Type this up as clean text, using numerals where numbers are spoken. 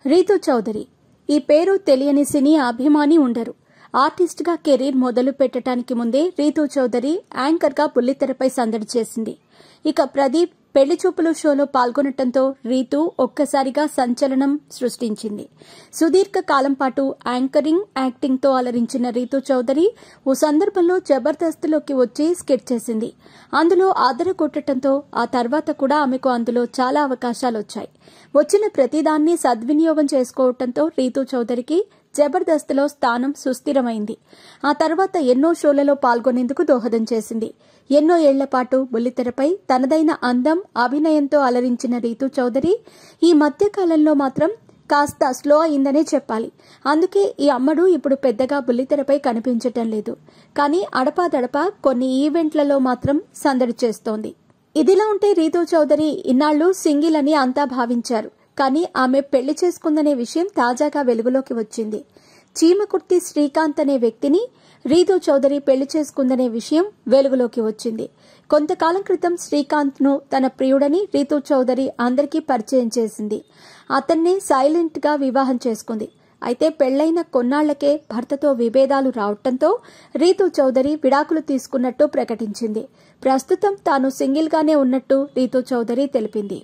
రీతూ చౌదరి ఈ పేరు తెలియని సినీ అభిమాని ఉండరు. ఆర్టిస్ట్ గా కెరీర్ మొదలు పెట్టడానికి ముందే రీతూ చౌదరి యాంకర్ గా బుల్లితెరపై సందడి చేసింది. ఇక ప్రదీప్ పెళ్లి చూపులు షోలో పాల్గొనటంతో రీతూ ఒక్కసారిగా సంచలనం సృష్టించింది. సుదీర్ఘ కాలం పాటు యాంకరింగ్, యాక్టింగ్ తో అలరించిన రీతూ చౌదరి ఓ సందర్భంలో జబర్దస్త్లోకి వచ్చి స్కిట్ చేసింది. అందులో ఆదరగొట్టడంతో ఆ తర్వాత కూడా ఆమెకు అందులో చాలా అవకాశాలొచ్చాయి. వచ్చిన ప్రతిదాన్ని సద్వినియోగం చేసుకోవడంతో రీతూ చౌదరికి జబర్దస్త్లో స్థానం సుస్థిరమైంది. ఆ తర్వాత ఎన్నో షోలలో పాల్గొనేందుకు దోహదం చేసింది. ఎన్నో ఏళ్ల పాటు బుల్లితెరపై తనదైన అందం, అభినయంతో అలరించిన రీతూ చౌదరి ఈ మధ్య కాలంలో మాత్రం కాస్త స్లో అయిందనే చెప్పాలి. అందుకే ఈ అమ్మడు ఇప్పుడు పెద్దగా బుల్లితెరపై కనిపించటం లేదు. కానీ అడపాదడపా కొన్ని ఈవెంట్లలో మాత్రం సందడి చేస్తోంది. ఇదిలా ఉంటే రీతూ చౌదరి ఇన్నాళ్లు సింగిల్ అని అంతా భావించారు. కానీ ఆమె పెళ్లి చేసుకుందనే విషయం తాజాగా వెలుగులోకి వచ్చింది. చీమకుర్తి శ్రీకాంత్ అనే వ్యక్తిని రీతూ చౌదరి పెళ్లి చేసుకుందనే విషయం వెలుగులోకి వచ్చింది. కొంతకాలం క్రితం శ్రీకాంత్ ను తన ప్రియుడని రీతూ చౌదరి అందరికీ పరిచయం చేసింది. అతన్నే సైలెంట్ గా వివాహం చేసుకుంది. అయితే పెళ్లైన కొన్నాళ్లకే భర్తతో విభేదాలు రావడంతో రీతూ చౌదరి విడాకులు తీసుకున్నట్టు ప్రకటించింది. ప్రస్తుతం తాను సింగిల్ గానే ఉన్నట్టు రీతూ చౌదరి తెలిపింది.